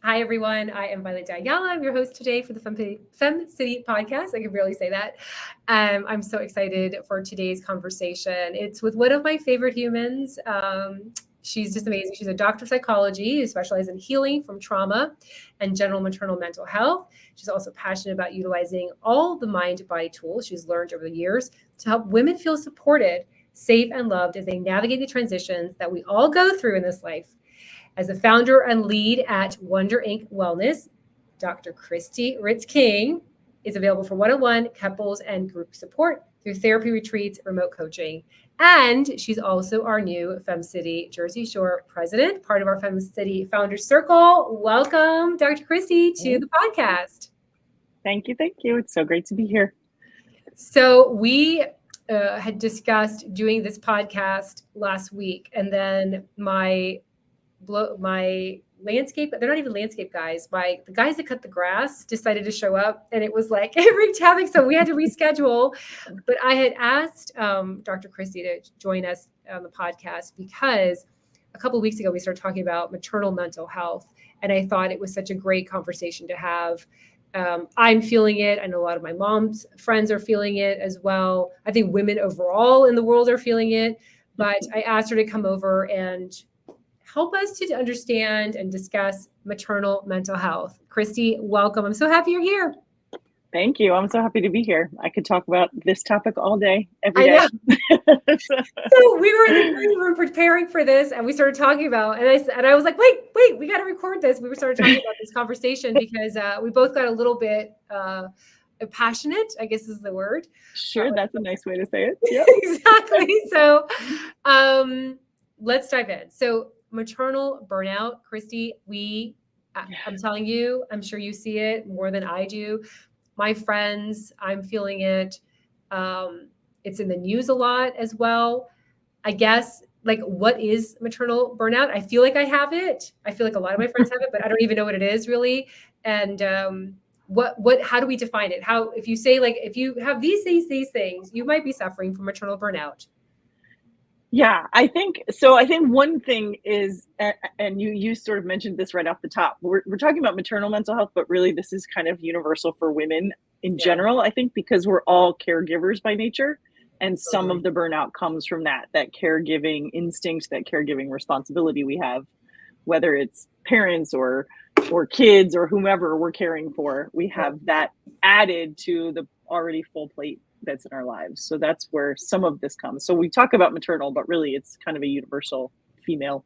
Hi, everyone. I am Violet Diala. I'm your host today for the FemCity podcast. I can barely say that. I'm so excited for today's conversation. It's with one of my favorite humans. She's just amazing. She's a doctor of psychology who specializes in healing from trauma and general maternal mental health. She's also passionate about utilizing all the mind-body tools she's learned over the years to help women feel supported, safe, and loved as they navigate the transitions that we all go through in this life. As the founder and lead at Wonder Inc. Wellness, Dr. Cristie Ritz-King is available for one-on-one, couples, and group support through therapy retreats, remote coaching. And she's also our new FemCity Jersey Shore president, part of our FemCity Founders Circle. Welcome, Dr. Cristie, to the podcast. Thank you. Thank you. It's so great to be here. So we had discussed doing this podcast last week, and then my landscape, they're not even landscape guys, the guys that cut the grass decided to show up, and it was like it wreaked havoc, so we had to reschedule. But I had asked Dr. Cristie to join us on the podcast because a couple of weeks ago we started talking about maternal mental health, and I thought it was such a great conversation to have. I'm feeling it. I know a lot of my mom's friends are feeling it as well. I think women overall in the world are feeling it, but I asked her to come over and help us to understand and discuss maternal mental health. Cristie, welcome. I'm so happy you're here. Thank you. I'm so happy to be here. I could talk about this topic all day, every day. So we were in the green room preparing for this, and we started talking about, and I was like, wait, we got to record this. We started talking about this conversation because we both got a little bit passionate, I guess is the word. Sure, that's a nice way to say it. Yep. Exactly. So let's dive in. So maternal burnout, Cristie, I'm telling you, I'm sure you see it more than I do. My friends, I'm feeling it. It's in the news a lot as well. I guess, like, what is maternal burnout? I feel like I have it. I feel like a lot of my friends have it, but I don't even know what it is really. And how do we define it? How, if you say, like, if you have these things, you might be suffering from maternal burnout. Yeah, I think so. I think one thing is, and you sort of mentioned this right off the top, we're talking about maternal mental health, but really this is kind of universal for women in general, I think, because we're all caregivers by nature. And some of the burnout comes from that caregiving instinct, that caregiving responsibility we have, whether it's parents or kids or whomever we're caring for, we have that added to the already full plate that's in our lives. So that's where some of this comes. So we talk about maternal, but really it's kind of a universal female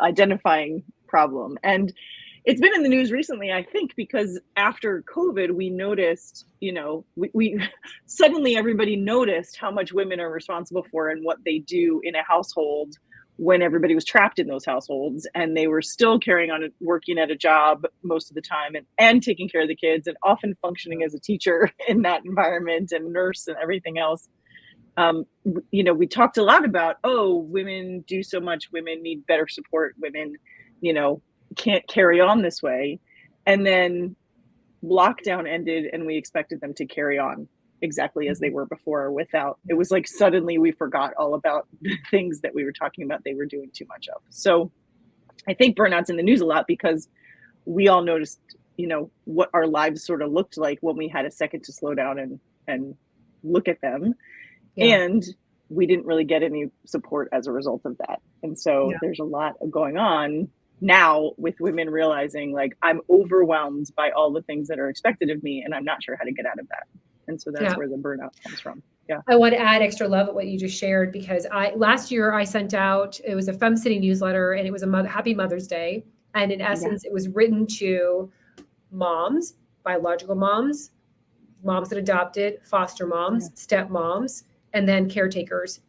identifying problem. And it's been in the news recently, I think, because after COVID, we noticed, we suddenly everybody noticed how much women are responsible for and what they do in a household when everybody was trapped in those households, and they were still carrying on working at a job most of the time and taking care of the kids and often functioning as a teacher in that environment and nurse and everything else. We talked a lot about, women do so much, women need better support, women, can't carry on this way. And then lockdown ended and we expected them to carry on exactly as they were before without, it was like suddenly we forgot all about the things that we were talking about they were doing too much of. So I think burnout's in the news a lot because we all noticed, what our lives sort of looked like when we had a second to slow down and look at them. Yeah. And we didn't really get any support as a result of that. And so there's a lot going on now with women realizing, like, I'm overwhelmed by all the things that are expected of me and I'm not sure how to get out of that. And so that's where the burnout comes from. Yeah. I want to add extra love at what you just shared, because last year I sent out, it was a FemCity newsletter, and it was a Happy Mother's Day. And in essence, it was written to moms, biological moms that adopted, foster moms, stepmoms, and then caretakers.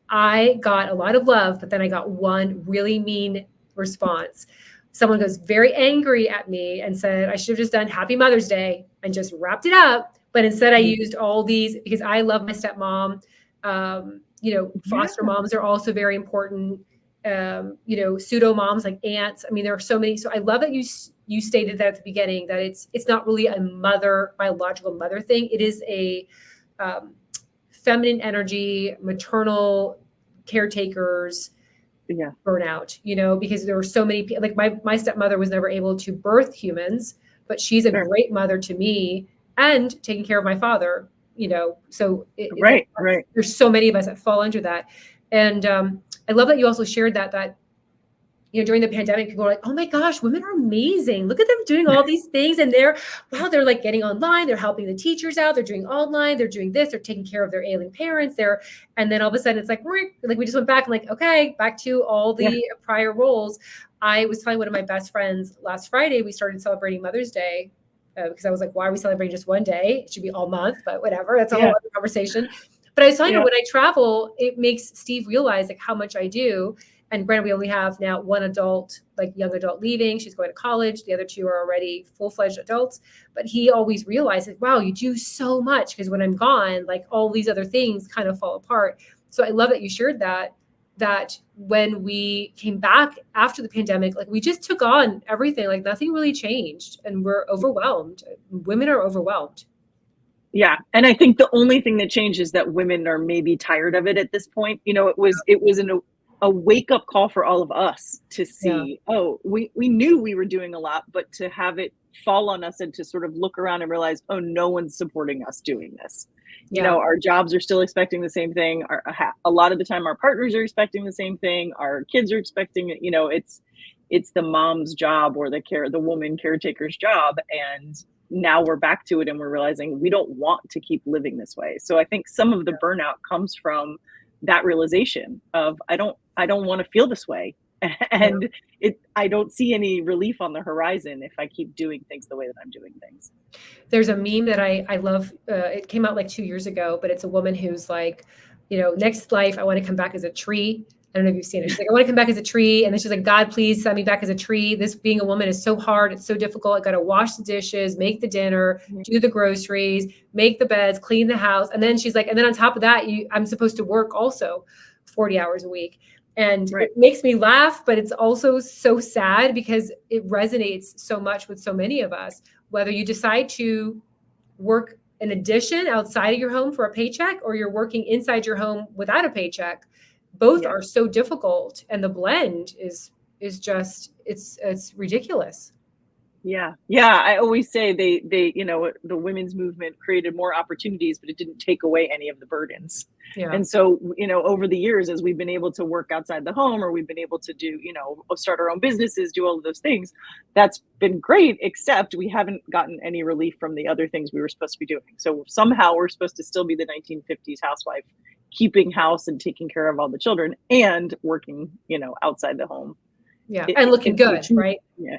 I got a lot of love, but then I got one really mean response. Someone was very angry at me and said I should have just done Happy Mother's Day and just wrapped it up. But instead I used all these, because I love my stepmom. Foster moms are also very important. Pseudo moms like aunts. I mean, there are so many. So I love that you stated that at the beginning, that it's not really a biological mother thing. It is a feminine energy, maternal caretakers, Yeah. burnout, because there were so many people. Like my stepmother was never able to birth humans, but she's a Sure. great mother to me and taking care of my father, so Right. Right. there's so many of us that fall under that. And I love that you also shared that during the pandemic, people were like, oh my gosh, women are amazing. Look at them doing all these things. And they're like getting online. They're helping the teachers out. They're doing online. They're doing this. They're taking care of their ailing parents. And then all of a sudden it's like we just went back and like, okay, back to all the prior roles. I was telling one of my best friends last Friday, we started celebrating Mother's Day because I was like, why are we celebrating just one day? It should be all month, but whatever. That's a whole other conversation. But I was telling her, when I travel, it makes Steve realize like how much I do. And granted, we only have now one adult, like young adult leaving. She's going to college. The other two are already full-fledged adults. But he always realizes, wow, you do so much, because when I'm gone, like all these other things kind of fall apart. So I love that you shared that when we came back after the pandemic, like we just took on everything, like nothing really changed, and we're overwhelmed. Women are overwhelmed. Yeah. And I think the only thing that changed is that women are maybe tired of it at this point. It was a wake-up call for all of us to see, we knew we were doing a lot, but to have it fall on us and to sort of look around and realize, oh, no one's supporting us doing this. Our jobs are still expecting the same thing. A lot of the time our partners are expecting the same thing. Our kids are expecting it. It's the mom's job or the woman caretaker's job. And now we're back to it and we're realizing we don't want to keep living this way. So I think some of the burnout comes from that realization of I don't want to feel this way, and I don't see any relief on the horizon if I keep doing things the way that I'm doing things. There's a meme that I love. It came out like 2 years ago, but it's a woman who's like, next life I want to come back as a tree. I don't know if you've seen it. She's like, I want to come back as a tree. And then she's like, God, please send me back as a tree. This being a woman is so hard. It's so difficult. I got to wash the dishes, make the dinner, do the groceries, make the beds, clean the house. And then she's like, and then on top of that, I'm supposed to work also 40 hours a week. And it makes me laugh, but it's also so sad because it resonates so much with so many of us. Whether you decide to work an addition outside of your home for a paycheck, or you're working inside your home without a paycheck, both are so difficult, and the blend is just it's ridiculous. Yeah. I always say they the women's movement created more opportunities, but it didn't take away any of the burdens. And so, over the years, as we've been able to work outside the home, or we've been able to do, start our own businesses, do all of those things, that's been great, except we haven't gotten any relief from the other things we were supposed to be doing. So somehow we're supposed to still be the 1950s housewife, keeping house and taking care of all the children and working, outside the home. And looking good, right?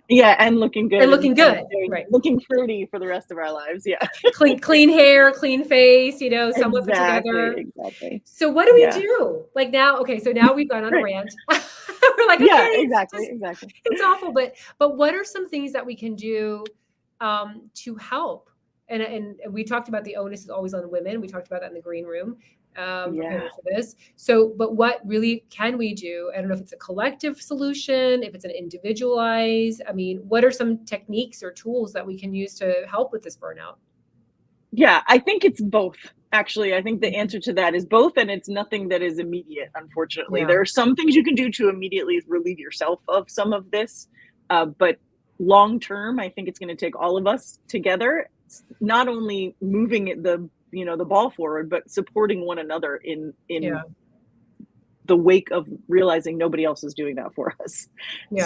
Yeah, and looking good. And looking good, right? Looking fruity for the rest of our lives. Yeah. Clean hair, clean face, somewhat put together. Exactly. So what do we do? Like now, okay, so now we've gone on a rant. We're like, okay, exactly. It's awful, but what are some things that we can do to help? And we talked about the onus is always on women. We talked about that in the green room. For this. So, but what really can we do? I don't know if it's a collective solution, if it's an individualized. I mean, what are some techniques or tools that we can use to help with this burnout? Yeah, I think it's both. Actually, I think the answer to that is both, and it's nothing that is immediate, unfortunately. There are some things you can do to immediately relieve yourself of some of this, but long term, I think it's going to take all of us together, not only moving the ball forward, but supporting one another in the wake of realizing nobody else is doing that for us.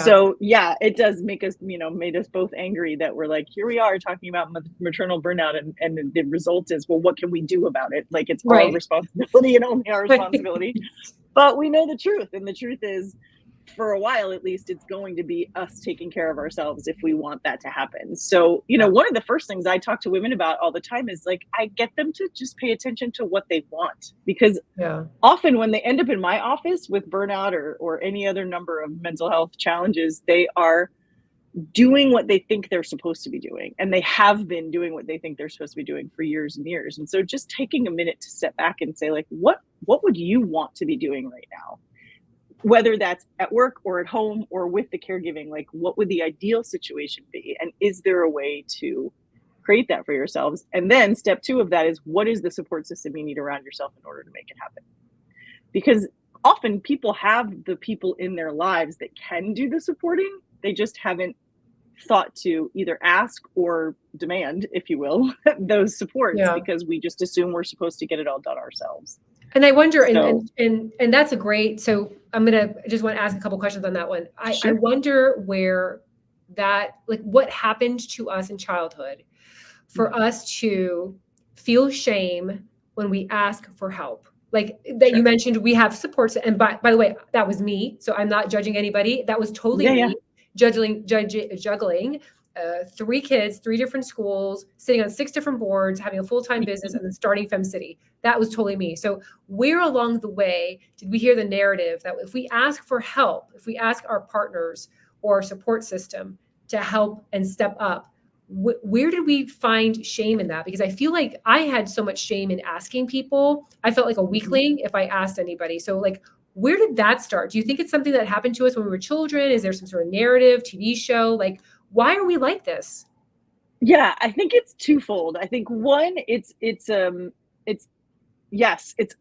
So it does make us, made us both angry that we're like, here we are talking about maternal burnout, and the result is, well, what can we do about it? Like, it's our responsibility and only our responsibility. But we know the truth, and the truth is, for a while at least, it's going to be us taking care of ourselves if we want that to happen. So, one of the first things I talk to women about all the time is like, I get them to just pay attention to what they want, because often when they end up in my office with burnout or any other number of mental health challenges, they are doing what they think they're supposed to be doing, and they have been doing what they think they're supposed to be doing for years and years. And so just taking a minute to step back and say, like, what would you want to be doing right now? Whether that's at work or at home or with the caregiving, like, what would the ideal situation be? And is there a way to create that for yourselves? And then step 2 of that is, what is the support system you need around yourself in order to make it happen? Because often people have the people in their lives that can do the supporting. They just haven't thought to either ask or demand, if you will, those supports, Yeah. because we just assume we're supposed to get it all done ourselves. And I wonder, So, and that's a great, so I'm gonna just want to ask a couple questions on that one. I sure. wonder where that, like, what happened to us in childhood for us to feel shame when we ask for help. Like that you Sure. mentioned, we have supports. And by the way, that was me. So I'm not judging anybody. That was totally Yeah, yeah. me juggling 3 kids, 3 different schools, sitting on 6 different boards, having a full-time business, and then starting FemCity. That was totally me. So where along the way did we hear the narrative that if we ask for help, if we ask our partners or support system to help and step up, where did we find shame in that? Because I feel like I had so much shame in asking people. I felt like a weakling if I asked anybody. So like, where did that start? Do you think it's something that happened to us when we were children? Is there some sort of narrative, TV show? Like, why are we like this? Yeah, I think it's twofold. I think one, it's yes, it's,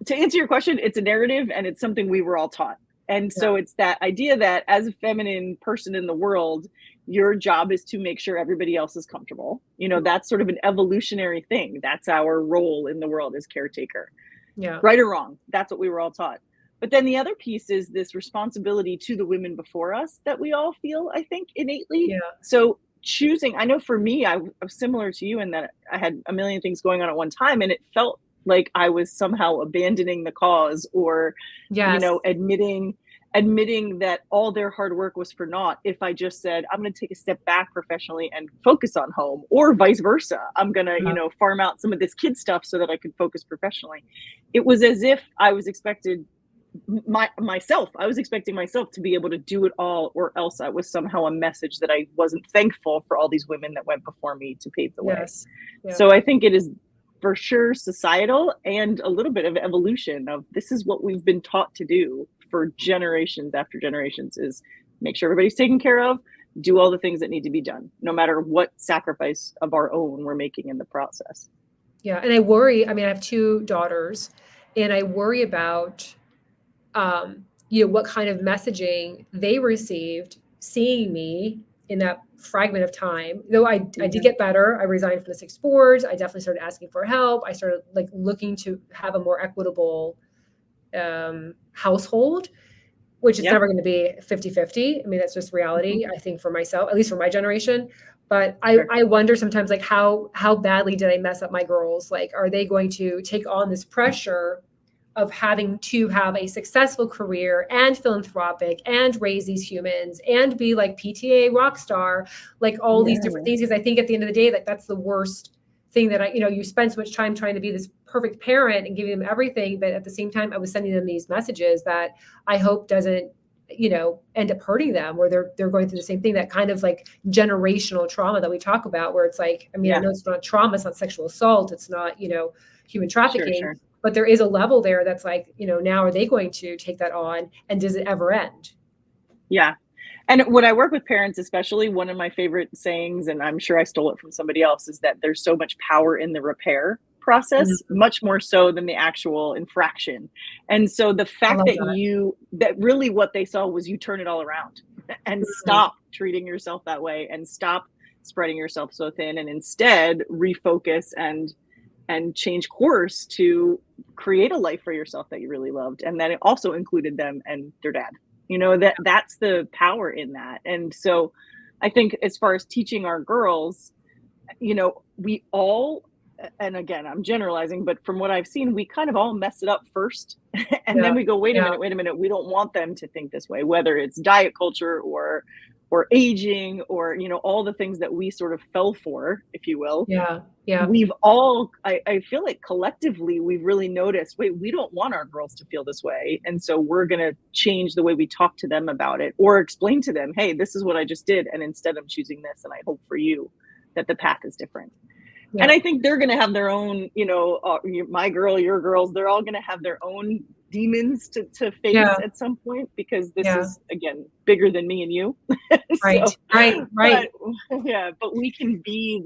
to answer your question, it's a narrative and it's something we were all taught. And Yeah. so it's that idea that as a feminine person in the world, your job is to make sure everybody else is comfortable. You know, that's sort of an evolutionary thing. That's our role in the world as caretaker. Yeah. Right or wrong, that's what we were all taught. But then the other piece is this responsibility to the women before us that we all feel, I think, innately. Yeah. So choosing, I know for me, I was similar to you in that I had a million things going on at one time, and it felt like I was somehow abandoning the cause, or, Yes. admitting that all their hard work was for naught if I just said, I'm going to take a step back professionally and focus on home, or vice versa. I'm going to, farm out some of this kid stuff so that I could focus professionally. It was as if I was expecting myself to be able to do it all, or else I was somehow a message that I wasn't thankful for all these women that went before me to pave the way. Yes. Yeah. So I think it is for sure societal and a little bit of evolution of this is what we've been taught to do for generations after generations, is make sure everybody's taken care of, do all the things that need to be done, no matter what sacrifice of our own we're making in the process. Yeah. And I worry, I mean, I have 2 daughters, and I worry about, what kind of messaging they received seeing me in that fragment of time. Though I did get better. I resigned from the 6 boards. I definitely started asking for help. I started like looking to have a more equitable household, which is never going to be 50-50. I mean, that's just reality, I think, for myself, at least for my generation. But I wonder sometimes, like, how badly did I mess up my girls? Like, are they going to take on this pressure of having to have a successful career and philanthropic and raise these humans and be like PTA rock star, like all these different things? Because I think at the end of the day, like, that's the worst thing that you spend so much time trying to be this perfect parent and giving them everything. But at the same time, I was sending them these messages that I hope doesn't, end up hurting them, or they're going through the same thing, that kind of like generational trauma that we talk about, where it's like, I mean, I know it's not trauma, it's not sexual assault, it's not, human trafficking, but there is a level there that's like, now are they going to take that on, and does it ever end? Yeah. And when I work with parents, especially, one of my favorite sayings, and I'm sure I stole it from somebody else, is that there's so much power in the repair process, much more so than the actual infraction. And so the fact that really what they saw was you turn it all around and stop treating yourself that way, and stop spreading yourself so thin, and instead refocus and change course to create a life for yourself that you really loved, and that it also included them and their dad. That's the power in that. And so I think as far as teaching our girls, we all, and again, I'm generalizing, but from what I've seen, we kind of all mess it up first. And then we go, wait a minute, we don't want them to think this way, whether it's diet culture or aging, or, all the things that we sort of fell for, if you will. We've all, I feel like collectively, we've really noticed, wait, we don't want our girls to feel this way. And so we're going to change the way we talk to them about it, or explain to them, hey, this is what I just did, and instead I'm choosing this, and I hope for you that the path is different. And I think they're going to have their own, my girl, your girls, they're all going to have their own demons to face at some point, because this is, again, bigger than me and you. Right. But we can be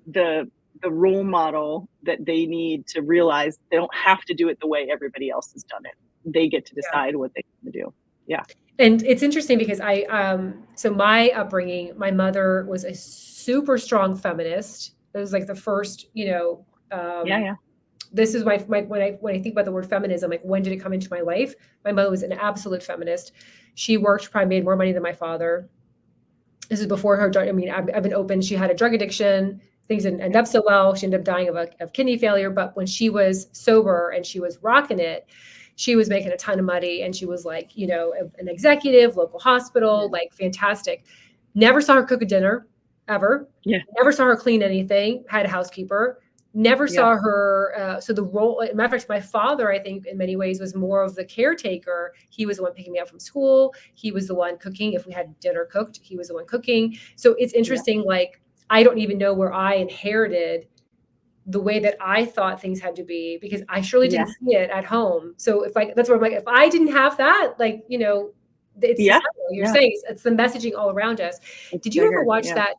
the role model that they need to realize they don't have to do it the way everybody else has done it. they get to decide what they want to do. Yeah. And it's interesting because so my upbringing, my mother was a super strong feminist. It was like the first, this is my when I think about the word feminism, like when did it come into my life? My mother was an absolute feminist. She worked, probably made more money than my father. This is before her drug. I mean, I've been open. She had a drug addiction. Things didn't end up so well. She ended up dying of kidney failure. But when she was sober and she was rocking it, she was making a ton of money. And she was like, an executive, local hospital, like fantastic. Never saw her cook a dinner ever. Yeah. Never saw her clean anything. Had a housekeeper. Never saw her. So the role, matter of fact, my father, I think in many ways was more of the caretaker. He was the one picking me up from school. He was the one cooking. If we had dinner cooked, he was the one cooking. So it's interesting. Like, I don't even know where I inherited the way that I thought things had to be, because I surely didn't see it at home. So that's where I'm like, if I didn't have that, like, it's you're saying it's the messaging all around us. Did you ever watch that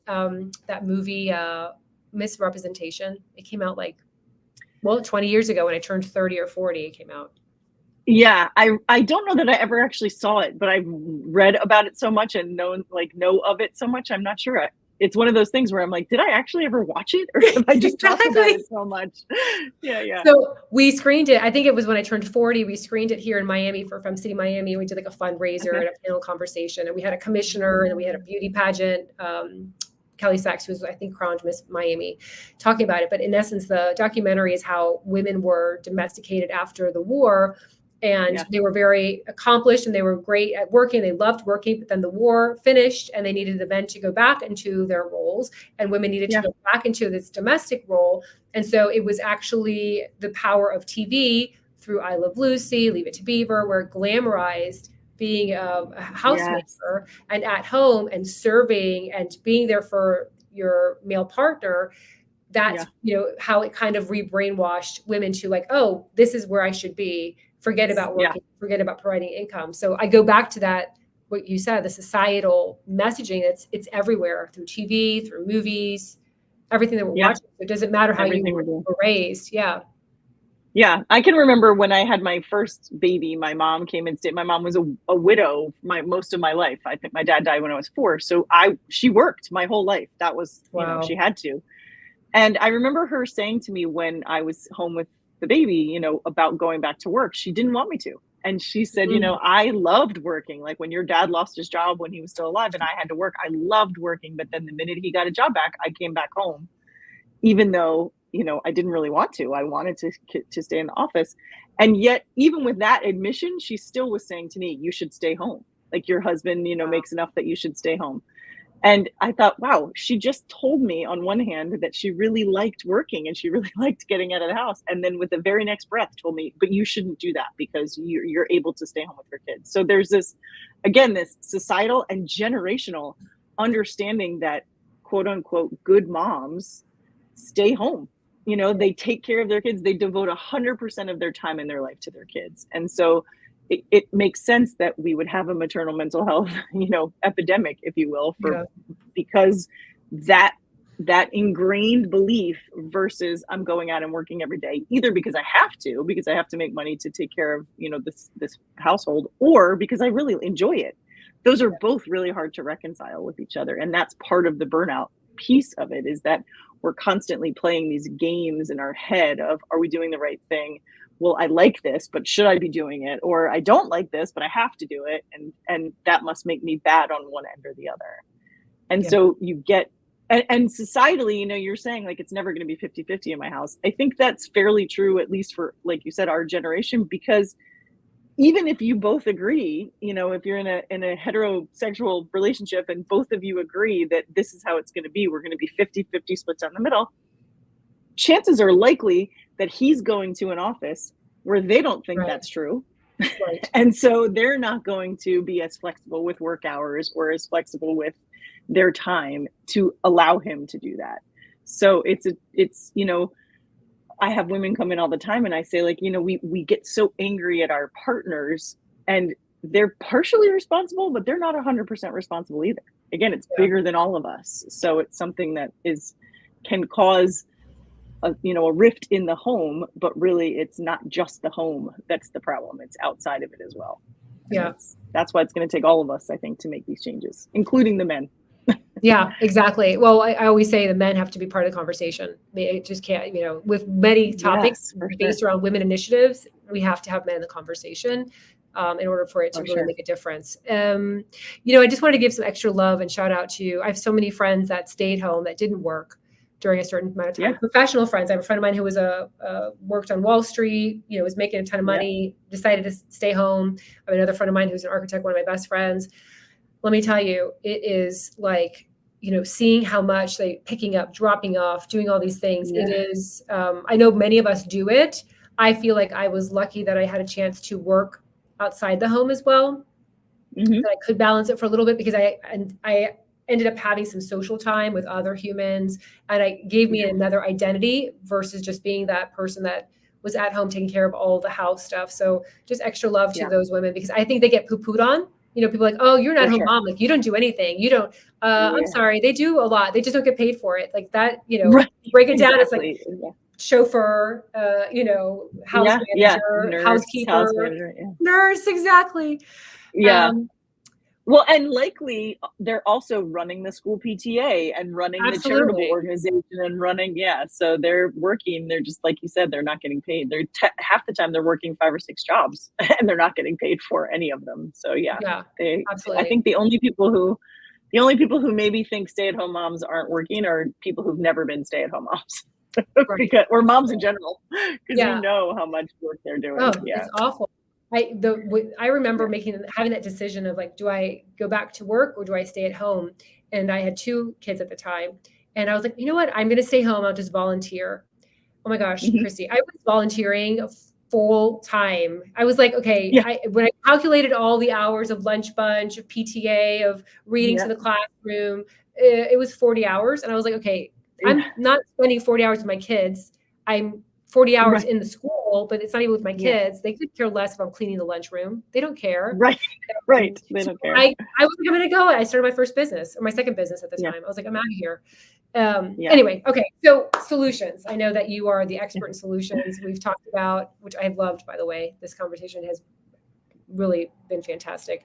movie, Misrepresentation? It came out 20 years ago when I turned 30 or 40, it came out. Yeah, I don't know that I ever actually saw it, but I've read about it so much and know of it so much. I'm not sure. It's one of those things where I'm like, did I actually ever watch it, or have I just talked about it so much? Yeah. So we screened it. I think it was when I turned 40. We screened it here in Miami for FemCity Miami. We did like a fundraiser and a panel conversation, and we had a commissioner and we had a beauty pageant. Kelly Sachs, who's I think crowned Miss Miami, talking about it. But in essence, the documentary is how women were domesticated after the war. And they were very accomplished and they were great at working. They loved working, but then the war finished and they needed the men to go back into their roles, and women needed to go back into this domestic role. And so it was actually the power of TV through I Love Lucy, Leave It to Beaver, where it glamorized being a housemaker and at home and serving and being there for your male partner. That's, how it kind of re-brainwashed women to like, oh, this is where I should be. Forget about working, forget about providing income. So I go back to that, what you said, the societal messaging, it's everywhere through TV, through movies, everything that we're watching. It doesn't matter how you were raised. Yeah. Yeah. I can remember when I had my first baby, my mom came and stayed. My mom was a widow most of my life. I think my dad died when I was 4. So she worked my whole life. That was, she had to. And I remember her saying to me when I was home with the baby, about going back to work, she didn't want me to. And she said, I loved working. Like when your dad lost his job when he was still alive and I had to work, I loved working. But then the minute he got a job back, I came back home, even though, I didn't really want to. I wanted to stay in the office. And yet, even with that admission, she still was saying to me, you should stay home. Like your husband, makes enough that you should stay home. And I thought, wow, she just told me on one hand that she really liked working and she really liked getting out of the house. And then with the very next breath told me, but you shouldn't do that because you're able to stay home with your kids. So there's this societal and generational understanding that quote unquote good moms stay home. They take care of their kids. They devote 100% of their time in their life to their kids. And so it makes sense that we would have a maternal mental health, epidemic, if you will, because that ingrained belief versus I'm going out and working every day, either because I have to make money to take care of, this household, or because I really enjoy it. Those are both really hard to reconcile with each other. And that's part of the burnout piece of it, is that we're constantly playing these games in our head of, are we doing the right thing? Well, I like this, but should I be doing it? Or I don't like this, but I have to do it. And that must make me bad on one end or the other. And so you get, and societally, you're saying like, it's never going to be 50-50 in my house. I think that's fairly true, at least for, like you said, our generation, because even if you both agree, if you're in a heterosexual relationship and both of you agree that this is how it's going to be, we're going to be 50-50 split down the middle, chances are likely that he's going to an office where they don't think that's true. Right. And so they're not going to be as flexible with work hours or as flexible with their time to allow him to do that. So it's I have women come in all the time and I say, like, we get so angry at our partners and they're partially responsible, but they're not 100% responsible either. Again, it's bigger than all of us. So it's something that can cause a rift in the home, but really it's not just the home that's the problem. It's outside of it as well. And Yeah. that's why it's going to take all of us, I think, to make these changes, including the men. Yeah, exactly. Well, I always say the men have to be part of the conversation. It just can't, with many topics based around women initiatives, we have to have men in the conversation in order for it to really make a difference. I just wanted to give some extra love and shout out to, I have so many friends that stayed home that didn't work during a certain amount of time. Professional friends. I have a friend of mine who was worked on Wall Street, was making a ton of money, decided to stay home. I have another friend of mine who's an architect, one of my best friends. Let me tell you, it is like, seeing how much they picking up, dropping off, doing all these things. It is, I know many of us do it. I feel like I was lucky that I had a chance to work outside the home as well. That I could balance it for a little bit because I ended up having some social time with other humans, and it gave me another identity versus just being that person that was at home taking care of all the house stuff. So just extra love to those women, because I think they get poo-pooed on. People are like, oh, you're not home mom. Like, you don't do anything. You don't, I'm sorry. They do a lot. They just don't get paid for it. Like that, break it down. It's like chauffeur, house manager, housekeeper, nurse. Exactly. Well, and likely they're also running the school PTA and running the charitable organization and running, so they're working. They're just, like you said, they're not getting paid. They're half the time they're working 5 or 6 jobs and they're not getting paid for any of them. So I think the only people who maybe think stay-at-home moms aren't working are people who've never been stay-at-home moms, or moms in general, because you know how much work they're doing. It's awful. I remember having that decision of like, do I go back to work or do I stay at home? And I had 2 kids at the time, and I was like, you know what? I'm going to stay home. I'll just volunteer. Oh my gosh, Cristie, I was volunteering full time. I was like, okay, when I calculated all the hours of lunch bunch, of PTA, of reading to the classroom, it was 40 hours. And I was like, okay, I'm not spending 40 hours with my kids. I'm 40 hours in the school, but it's not even with my kids. They could care less if I'm cleaning the lunchroom. They don't care. Right. They don't care. I was like, I'm going to go. I started my first business, or my second business at the time. I was like, I'm out of here. Anyway, okay. So solutions. I know that you are the expert in solutions. We've talked about, which I have loved, by the way. This conversation has really been fantastic.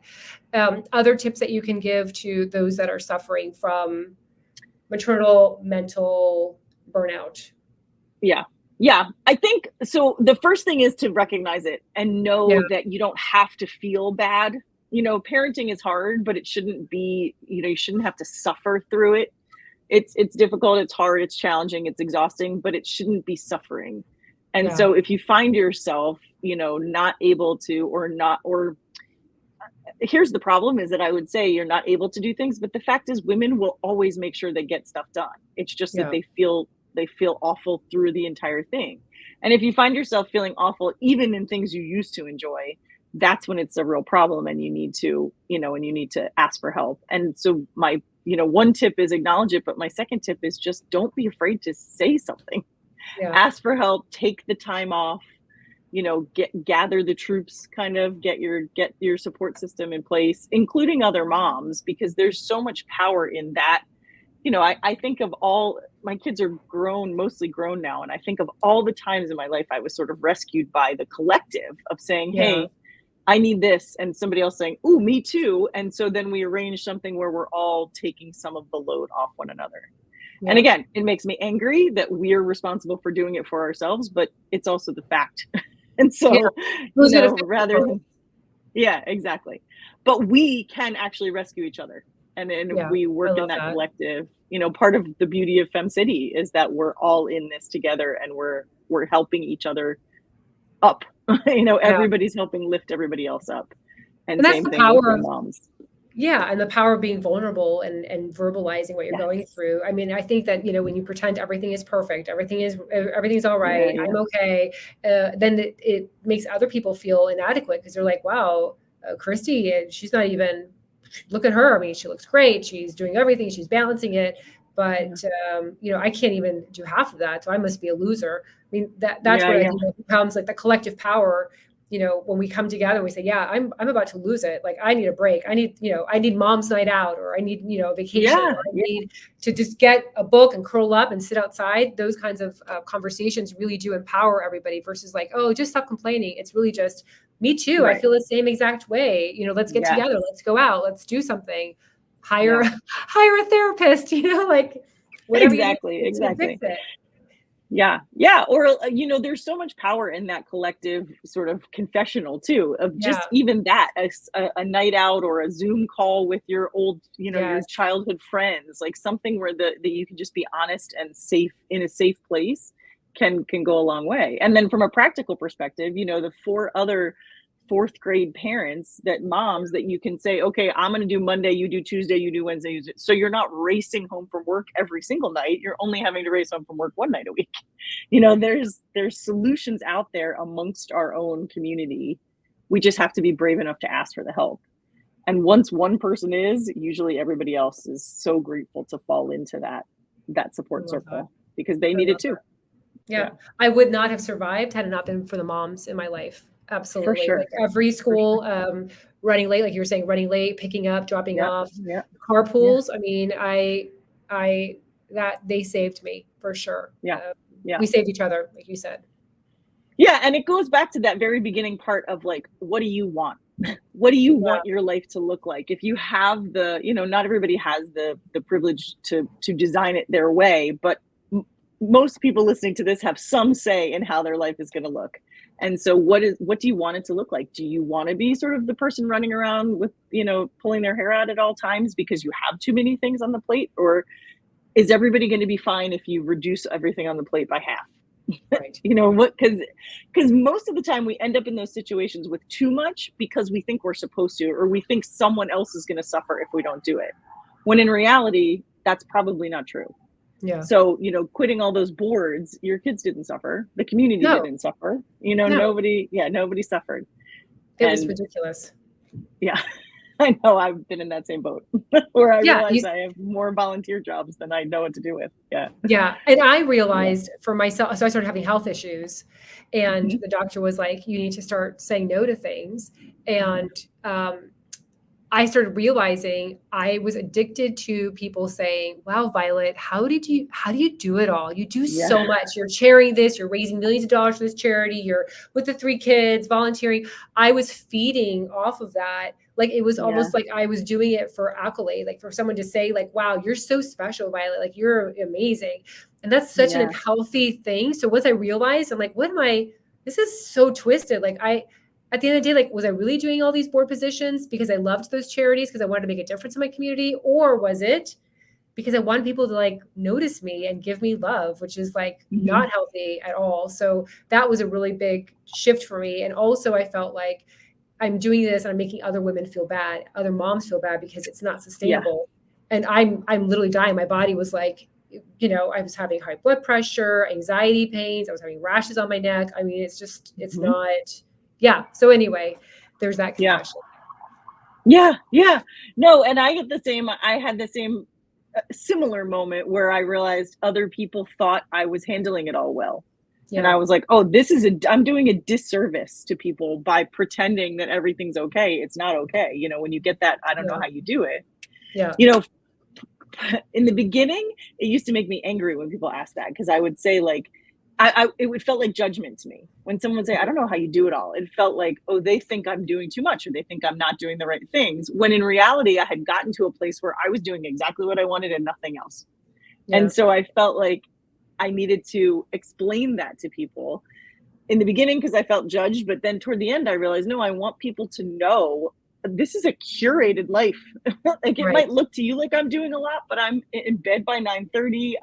Other tips that you can give to those that are suffering from maternal mental burnout. Yeah, I think so. The first thing is to recognize it and know that you don't have to feel bad. Parenting is hard, but it shouldn't be, you shouldn't have to suffer through it. It's difficult, it's hard, it's challenging, it's exhausting, but it shouldn't be suffering. And so if you find yourself, not able to, or here's the problem, is that I would say you're not able to do things, but the fact is women will always make sure they get stuff done. It's just that they feel awful through the entire thing. And if you find yourself feeling awful, even in things you used to enjoy, that's when it's a real problem, and you need to, ask for help. And so my, one tip is acknowledge it, but my second tip is just don't be afraid to say something. Ask for help, take the time off, gather the troops, kind of get your support system in place, including other moms, because there's so much power in that. I think of all my kids are mostly grown now. And I think of all the times in my life I was sort of rescued by the collective of saying, hey, I need this. And somebody else saying, ooh, me too. And so then we arrange something where we're all taking some of the load off one another. And again, it makes me angry that we're responsible for doing it for ourselves, but it's also the fact. And so, rather than, exactly. But we can actually rescue each other. And then we work in that collective. Part of the beauty of FemCity is that we're all in this together, and we're helping each other up. Everybody's helping lift everybody else up. And that's the power of moms. Yeah, and the power of being vulnerable and verbalizing what you're going through. I mean, I think that when you pretend everything is perfect, everything's all right, I'm okay, then it makes other people feel inadequate, because they're like, wow, Cristie, she's not even. Look at her. I mean, she looks great. She's doing everything. She's balancing it. But, I can't even do half of that. So I must be a loser. I mean, that's where I think it becomes like the collective power when we come together, we say, yeah, I'm about to lose it. Like, I need a break. I need mom's night out, or I need, a vacation, Yeah. or I need to just get a book and curl up and sit outside. Those kinds of conversations really do empower everybody versus like, oh, just stop complaining. It's really just, me too. Right. I feel the same exact way. Let's get together. Let's go out. Let's do something. Hire a therapist, like whatever Exactly. you need to fix it. Yeah. Yeah. Or, there's so much power in that collective sort of confessional too, of just even that, a night out or a Zoom call with your old, your childhood friends, like something where that you can just be honest and safe in a safe place can go a long way. And then from a practical perspective, the 4 other 4th grade moms that you can say, okay, I'm going to do Monday, you do Tuesday, you do Wednesday. So you're not racing home from work every single night. You're only having to race home from work 1 night a week. There's solutions out there amongst our own community. We just have to be brave enough to ask for the help. And once one person is, usually everybody else is so grateful to fall into that support circle because they need it too. Yeah. I would not have survived had it not been for the moms in my life. Absolutely. For sure. Like every school, running late, like you were saying, running late, picking up, dropping off, carpools. I mean, that they saved me for sure. We saved each other, like you said. Yeah. And it goes back to that very beginning part of like, what do you want? What do you want your life to look like? If you have not everybody has the privilege to design it their way, but most people listening to this have some say in how their life is going to look. And so what do you want it to look like? Do you want to be sort of the person running around with, pulling their hair out at all times because you have too many things on the plate? Or is everybody going to be fine if you reduce everything on the plate by half? Right. Because most of the time we end up in those situations with too much because we think we're supposed to, or we think someone else is going to suffer if we don't do it. When in reality, that's probably not true. Yeah. So, quitting all those boards, your kids didn't suffer. The community didn't suffer. Nobody suffered. It was ridiculous. Yeah. I know. I've been in that same boat where I realized I have more volunteer jobs than I know what to do with. Yeah. Yeah. And I realized for myself, so I started having health issues and the doctor was like, you need to start saying no to things. And, I started realizing I was addicted to people saying, wow, Violet, how do you do it all? You do so much. You're chairing this, you're raising millions of dollars for this charity, you're with the 3 kids, volunteering. I was feeding off of that. Like, it was almost like I was doing it for accolade, like for someone to say like, wow, you're so special, Violet. Like, you're amazing. And that's such an unhealthy thing. So once I realized, I'm like, this is so twisted. Like, at the end of the day, like, was I really doing all these board positions because I loved those charities because I wanted to make a difference in my community? Or was it because I wanted people to like notice me and give me love, which is like not healthy at all. So that was a really big shift for me. And also I felt like I'm doing this and I'm making other women feel bad, other moms feel bad because it's not sustainable. And I'm literally dying. My body was like, I was having high blood pressure, anxiety pains. I was having rashes on my neck. I mean, it's not. Yeah. So anyway, there's that confession. Yeah. No, and I had the same similar moment where I realized other people thought I was handling it all well. Yeah. And I was like, oh, I'm doing a disservice to people by pretending that everything's okay. It's not okay. When you get that, I don't know how you do it. Yeah. In the beginning, it used to make me angry when people asked that, because I would say like, it felt like judgment to me when someone would say, I don't know how you do it all. It felt like, oh, they think I'm doing too much, or they think I'm not doing the right things. When in reality, I had gotten to a place where I was doing exactly what I wanted and nothing else. Yeah. And so I felt like I needed to explain that to people in the beginning because I felt judged. But then toward the end, I realized, no, I want people to know this is a curated life. Like, it might look to you like I'm doing a lot, but I'm in bed by 9:30.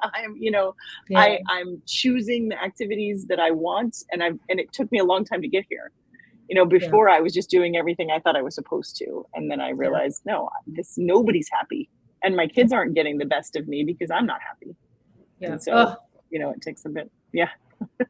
I'm choosing the activities that I want. And it took me a long time to get here. Before I was just doing everything I thought I was supposed to. And then I realized, no, nobody's happy. And my kids aren't getting the best of me because I'm not happy. Yeah. And so, it takes a bit. Yeah.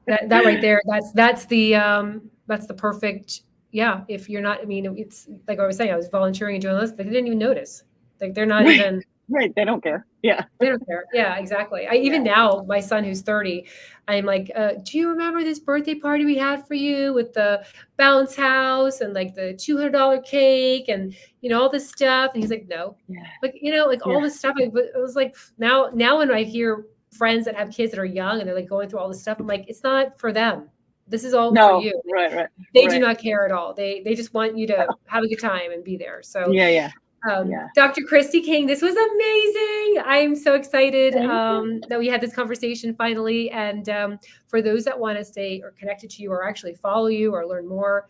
that right there, that's the perfect. Yeah. If you're not, it's like I was saying, I was volunteering and doing this, they didn't even notice. Like, they're not even, Right. They don't care. Yeah. They don't care. Yeah, exactly. Even now, my son who's 30, I'm like, do you remember this birthday party we had for you with the bounce house and like the $200 cake and, all this stuff? And he's like, no. Yeah. Like, like all this stuff. It was like, now when I hear friends that have kids that are young and they're like going through all this stuff, I'm like, it's not for them. This is all for you. Right. They do not care at all. They just want you to have a good time and be there. So Dr. Cristie King, this was amazing. I'm so excited that we had this conversation finally. And for those that want to stay or connected to you or actually follow you or learn more,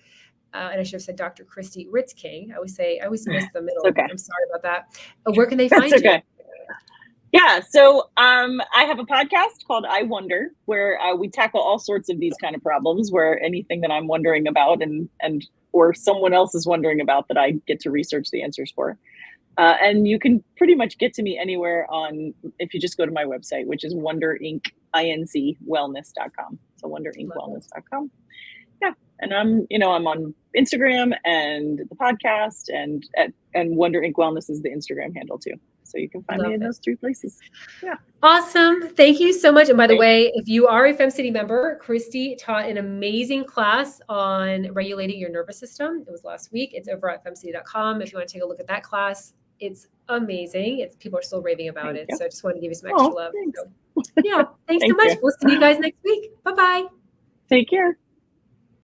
and I should have said Dr. Cristie Ritz-King. I always miss the middle. Okay. I'm sorry about that. Where can they find you? Yeah. So I have a podcast called I Wonder, where we tackle all sorts of these kind of problems, where anything that I'm wondering about and or someone else is wondering about that I get to research the answers for. And you can pretty much get to me anywhere if you just go to my website, which is wonderincwellness.com. So wonderincwellness.com. Yeah. And I'm on Instagram and the podcast and Wonder Inc. Wellness is the Instagram handle too. So you can find me in those 3 places. Yeah. Awesome. Thank you so much. And by the way, if you are a FemCity member, Cristie taught an amazing class on regulating your nervous system. It was last week. It's over at femcity.com. If you want to take a look at that class, it's amazing. People are still raving about it. So I just want to give you some extra love. Thanks. So, thanks so much. We'll see you guys next week. Bye-bye. Take care.